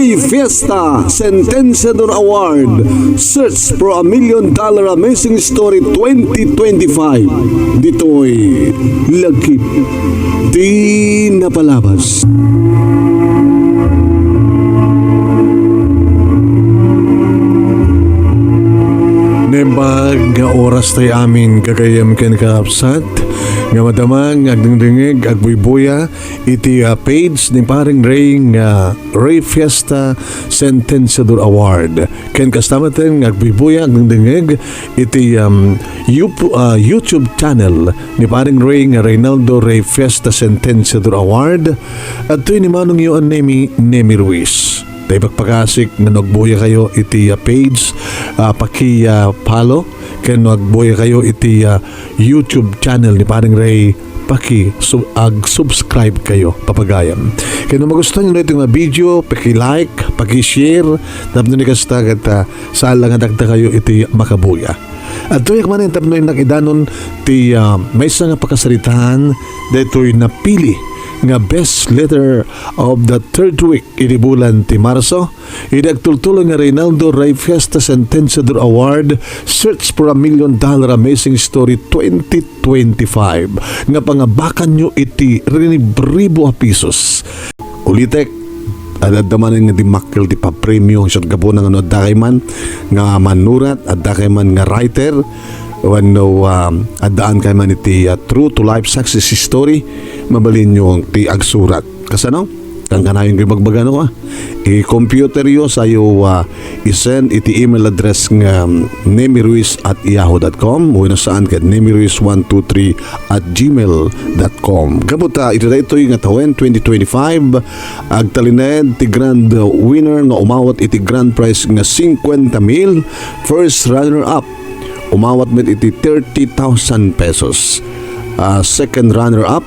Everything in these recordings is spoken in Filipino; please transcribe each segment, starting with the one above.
Ray Fiesta Sentenciador Award. Search for $1 million Amazing Story 2025. Dito'y lagkip di napalabas. Nembag nga oras tayo amin kagayam ken kaapsat nga madamang agdingdingig agbuybuya iti page ni paring Ray nga Ray Fiesta Sentenciador Award ken kastamaten agbuybuya agdingdingig iti YouTube channel ni paring Ray nga Reynaldo Ray Fiesta Sentenciador Award at ito'y ni manong yun Nemi Ruiz. Tayo pagpakasik na nagbuya kayo iti page paki-follow kaya nagbuya kayo iti YouTube channel ni paring Ray paki-subscribe kayo papagayam. Kaya nung magustuhan nyo na itong video paki-like, paki-share tapos nyo nikastag at saan lang adagda kayo iti makabuya. At tuyak man yung tapno yung nakidanon ti may isang pagkasaritaan dito'y napili nga best letter of the third week iti bulan ti Marso idagtultulo nga Reynaldo Ray Fiesta Sentenciador Award Search for $1 million Amazing Story 2025 nga pangabakan nyo iti riniberibo pesos ulitek adadaman nga di makil di pa-premium sa gabo ng adakay man nga manurat adakay man nga writer wano adaan kay man iti true to life success story mabalin nyo ti agsurat kasano kang kanayon kayo magbagano i-computer yo sayo i-send iti email address nga nemiruiz@yahoo.com o saan ka nemiruiz123@gmail.com kabuta ito na ito yung atawen 2025 agtalined ti grand winner nga umawat iti grand prize nga 50,000 first runner up umawat met iti 30,000 pesos. Second runner-up,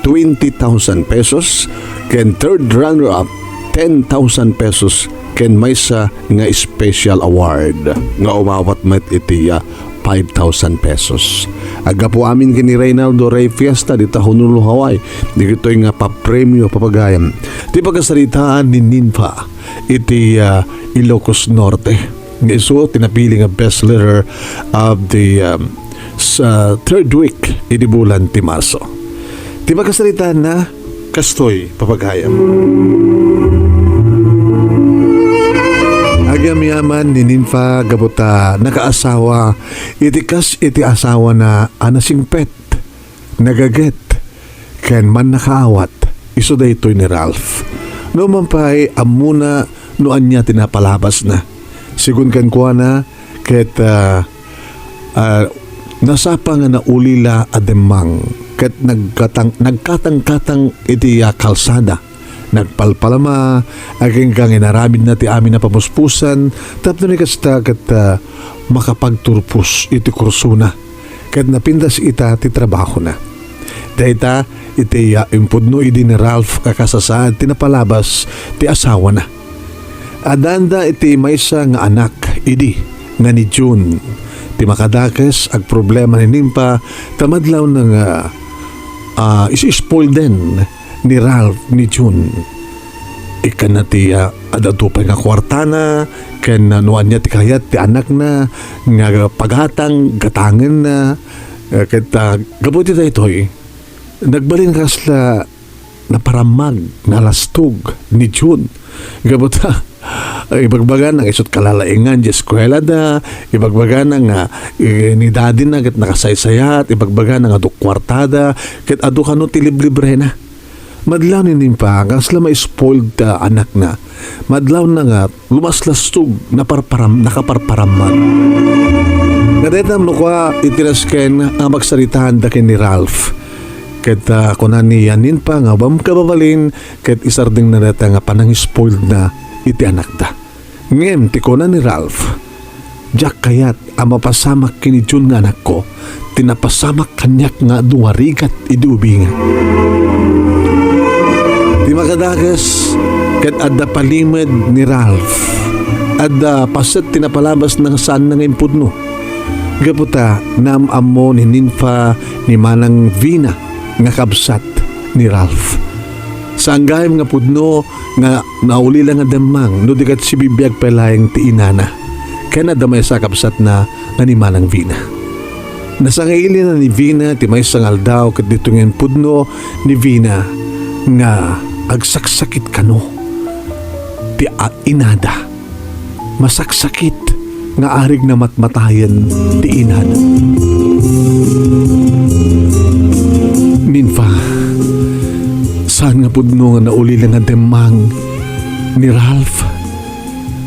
20,000 pesos. Ken third runner-up, 10,000 pesos. Ken may sa nga special award nga umawat met iti 5,000 pesos. Aga po amin kini Reynaldo Ray Fiesta dito Honolulu, Hawaii. Dito nga pa-premyo papagayam. Di pagkasalitaan ni NYMPHA iti Ilocos Norte. So, tinapili nga best letter of the third week iti bulan ti Marso. Di ba kasalitan na kastoy papagayam? Agam yaman ni NYMPHA gabuta nakaasawa iti asawa na anasingpet nagaget ken man nakaawat iso da ito'y ni Ralph. No man pa'y amuna noan niya tinapalabas na sigun kan kuha na ket nasapa nga na ulila ademang ket nagkatang-katang iti kalsada nagpalpalama aging kang inaramid na ti amin na pamuspusan tapno ni kasta ket makapagturpus iti kursuna ket napindas ita ti trabaho na dayta iti impudno idi ni Ralph kakasasaan tinapalabas ti asawa na adanda iti maysa nga anak idi nga ni June ti makadakes ag problema ni NYMPHA tamadlaw na nga isi-spoil den ni Ralph ni June ikan na ti adatupay nga kwartana ken nuan niya ti kayat ti anak na nga paghatang gatangen na ket gabuti da itoy nagbalin kasla naparamag nalastog ni June gabuta ibagbagan ng isot kalalaingan di eskwela da ibagbagan ng ni daddy na ket nakasaysayat ibagbagan ng adu kwartada ket adu kano ti libre na madlaw ni NYMPHA kasla ma-spoiled anak na madlaw na nga lumaslastog nakaparparamag nadetam no kwa itirasken ang magsaritahan da ken ni Ralph ket kunan ni NYMPHA nga bam kababalin ket isarding na data nga panang spoiled na iti anak da. Ngem ti kunan ni Ralph jak kayat ang mapasamak kini June nga anak ko tinapasamak kanyak nga duwarigat idi ubingan. Di makadagas ket adda palimed ni Ralph adda paset tinapalabas ng saan na ngayon pudno. Gaputa naam mo ni NYMPHA ni Manang Vina nga kabsat ni Ralph. Sa anggayam nga pudno nga nauli lang nga damang no dikat si bibiyag pelayang ti inana. Kaya na damay sa kapsat na ni Manang Vina. Nasangaili na ni Vina ti may sangal daw kat dito ngayon pudno ni Vina nga agsaksakit kano. Ti inada. Masaksakit nga arig na matmatayan ti inada. NYMPHA, saan nga pudno nga nauli lang nga demang ni Ralph?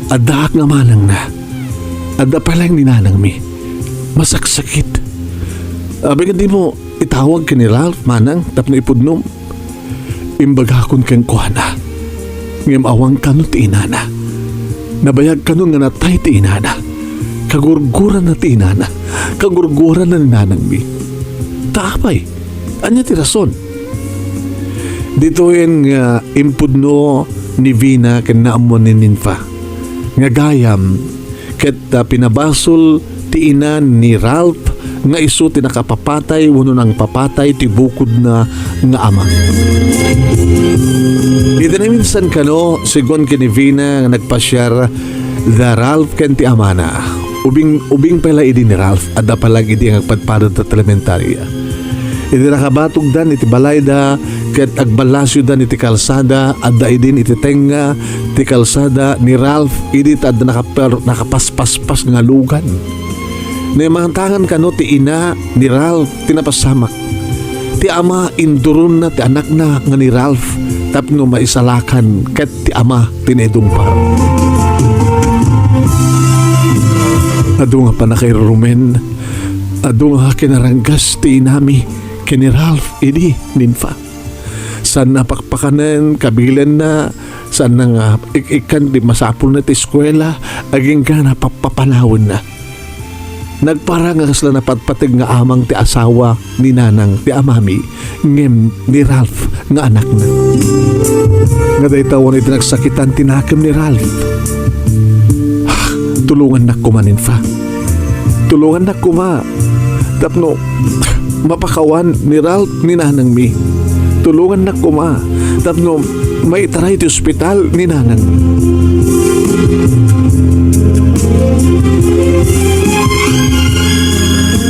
Ada nga manang na. Ada pa lang ninanang mi. Masaksakit. Abi nga di mo itawag ka ni Ralph manang tapno ipudnom. Imbagakon kang kuhana. Ngem awang kano ti inana. Nabayag kano nga natay ti inana. Kagurguran na ti inana. Kagurguran na ninanang mi. Tapay. Anya ti rason? Dito yun nga impudno ni Vina ken naamon ni NYMPHA. Nga gayam ket pinabasol ti ina ni Ralph nga isu ti nakapapatay wano nang papatay ti bukod na nga ama. Dito na minsan kano sigon ken ni Vina nga nagpasyar da Ralph ken ti ama na. Ubing pala idi ni Ralph adda palag idi ang agpadpadod ta elementarya. Iti nakabatog dan iti balay da ket agbalasyo dan iti kalsada adda idin iti tenga ti kalsada ni Ralph idi adda nakapaspaspas nga lugan. Naimantangan kano ti ina ni Ralph tinapasamak. Ti ama induron na ti anak na nga ni Ralph tapno maisalakan ket ti ama tinedumpar. Adu nga panakairumen adu nga kinaranggas ti inami kini Ralph idi NYMPHA. San napakpakanan kabilan na san nga ikan di masapul na ti eskwela aging ka napapapanawon na. Nagpara nga sila napatpatig nga amang ti asawa ni nanang ti amami ngem ni Ralph nga anak na. Nga day tawon iti nagsakitan tinakim ni Ralph. Tulungan na kuma NYMPHA. Tulungan na kuma. Tapno mapakawan ni Ralph ni nanang mi. Tulungan na kuma. Tapno may taray ti ospital ni nanang.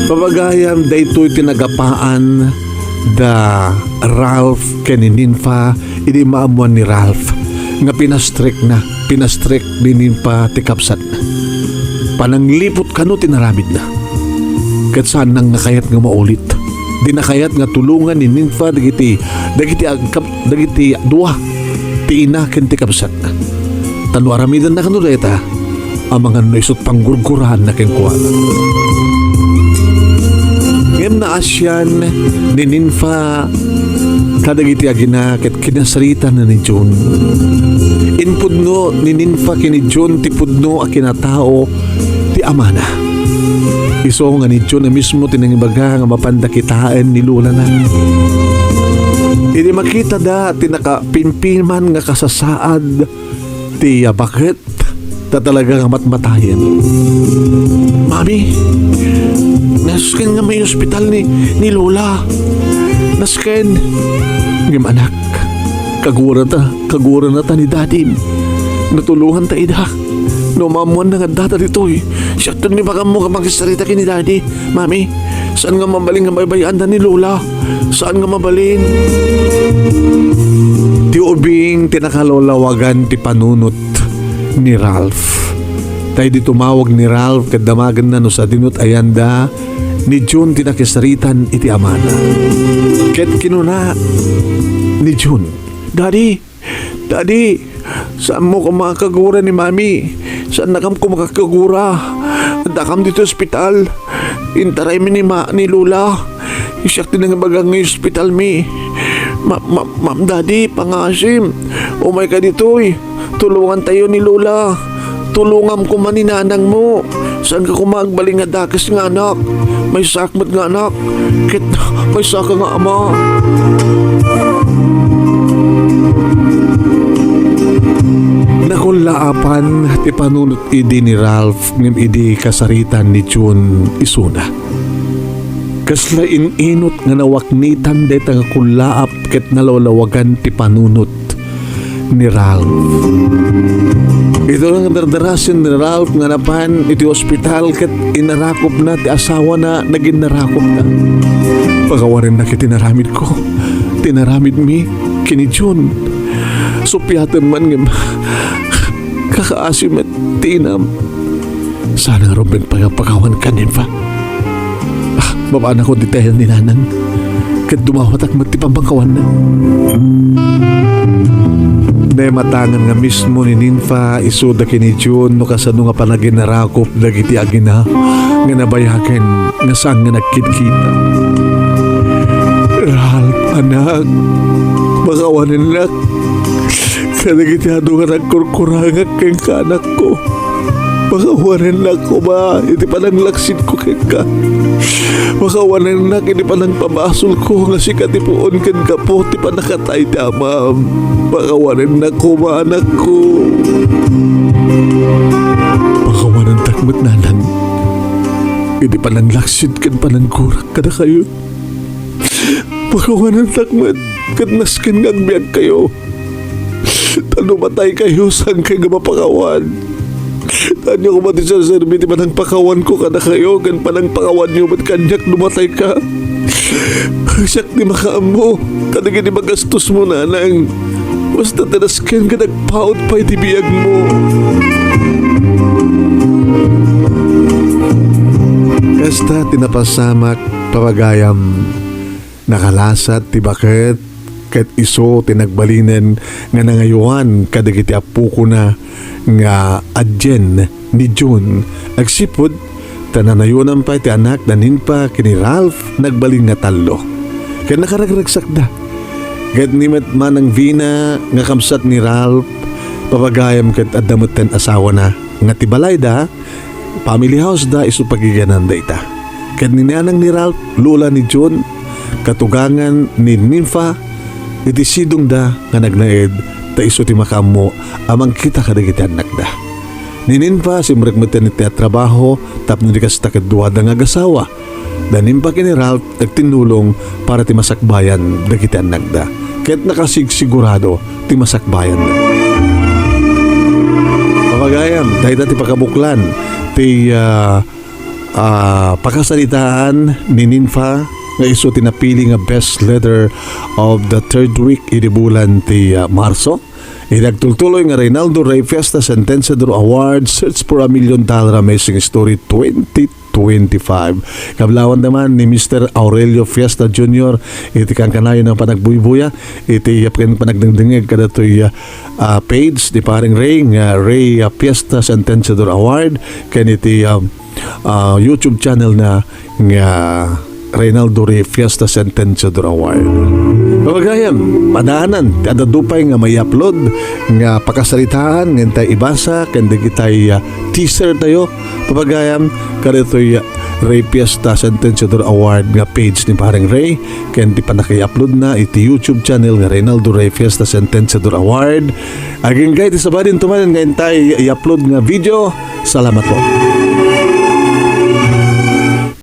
Papagayam daytoy tinagapaan da Ralph ken ni NYMPHA idi maamuan ni Ralph nga pinastrik ni NYMPHA ti kapsat na. Pananglipot kano tinaramid na. Kat saan nang nakayat nga maulit. Di nakayat nga tulungan ni NYMPHA dagiti duwa ti ina ken ti kapsat na. Tanu aramidan na kano dayta ang mga naisot panggurgurahan na ken kuwala. Ngem na asyan ni NYMPHA kadagiti agina ket kinasarita na ni John. Inpudno ni NYMPHA kini John ti pudno a kinatao ti amana. Iso nga ni John na mismo tinangibaga nga mapandakitaan ni Lula na. Hindi makita da tinakapinpiman nga kasasaad ti bakit ta talaga nga matmatayan. Mami, nasken nga may ospital ni Lola. Nasken. Ngim anak, kagura na ta ni Daddy. Natulungan ta ida. Numamuan na nga data dito eh. Siya ni baka mo ka magsarita kini Daddy. Mami, saan nga mabaling nga baybayan ni Lola? Saan nga mabaling? Ti ubing tinakalolawagan ti panunot ni Ralph. Tayo di tumawag ni Ralph kadamagan na no sa dinut ayanda ni June tinakisaritan iti amana. Ket kinuna ni June, Daddy, saan mo ka makakagura ni Mami? Saan na kam ko makakagura? Dakam dito ospital. Intaray mi ni Lola. Isyak din ang bagang ng ospital mi. Ma'am Daddy, pangasim. Umay ka dito eh. Tulungan tayo ni Lola. Tulungan ko man ni nanang mo. Saan ka kumagbaling nga dakas nga anak? May sakmat nga anak. Kit may saka nga ama. Nakulaapan ti panunot idi ni Ralph ngem idi kasaritan ni June isuna. Kasla inot nga nawaknitan deta nga kulaap ket nalawlawagan ti panunot ni Ralph. Ito lang dardarasin ni Ralph nga napan iti ospital ket inarakop na ti asawa na naging narakop na. Pagawarin na kiti tinaramid ko. Tinaramid mi kini June. Supyatan man nga kakaasim at tinam. Sana nga Robin pagawan ka NYMPHA. Babaan ako detail ni Nanang. Kat dumawat ak magtipambangkawan na. Nay matangan nga mismo ni NYMPHA isuda kini June no kasano nga panagin narakop dagiti agina nga nabayaken nga saan nga nagkit-kita. Ralph, anak, makawanin nak. Kadagiti ado nga nagkurkurangak keng kanak ko. Makawanin nak ko ba? Iti palang laksin ko keng ka. Makawanin nak, iti palang pamasol ko nga si katipuon ken kapo ti panakatay tamam. Makawanin nak ko ba, anak ko? Makawanin takmat nanan. Iti palang laksin ken palang kurak kada kayo. Makawanin takmat ken nasken nga agbyag kayo. Tano matay kayo sang kay nga mapakawan. Tanyo ko mati sa serbi ti panang pakawan ko kada kayo kan panang pakawan nyo ba't kanyak lumatay ka? Siyak di makaamo kadagin di magastos mo nanang basta tanasken ka nagpaot pa iti biyag mo. Kasta tinapasamak papagayam nakalasat ti bakit ket iso tinagbalinen nga nangayuan kadagiti apo ko na nga adyen ni June agsipod tananayunan pa iti anak na NYMPHA kini Ralph nagbaling nga talo ket nakaragragsak da ket nimet manang Vina nga kamsat ni Ralph papagayam ket adamutten asawa na nga tibalay da family house da isu pagiganan da ita ket ninanang ni Ralph lula ni June katugangan ni NYMPHA iti sidong da nga nagnaed ta iso ti makamo amang kita kadagiti anak da. Ni NYMPHA simrekmeten iti trabaho tapno di kasta kadua da nga agasawa. Da NYMPHA kini Ralph nagtinulong para ti masakbayan dagiti anak da. Ket nakasigsigurado ti masakbayan da. Papagayam dahil ti pakabuklan ti pakasalitaan ni NYMPHA nga iso tinapili nga best letter of the third week iti bulan ti Marso. Nagtultuloy nga Reynaldo Rey Fiesta SENTENSIADOR Award Search for $1 Million Amazing Story 2025. Kablawan naman ni Mr. Aurelio Fiesta Jr. iti kang kanayon ng panagbuy-buya iti yapken panagdengdengeg kada toy page di paring Ray nga Ray Fiesta SENTENSIADOR Award ken iti YouTube channel na nga Reynaldo Rey Fiesta SENTENSIADOR Award. Pagayam, padanan, kada dupay nga may upload nga pakasalitaan nga tayo ibasa kanda kitay teaser tayo. Pagayam, kada ito'y Rey Fiesta SENTENSIADOR Award nga page ni parang Ray kanda pa nakay-upload na iti YouTube channel nga Reynaldo Rey Fiesta SENTENSIADOR Award. Aging kahit isa ba din tumanin nga tayo i-upload nga video. Salamat po.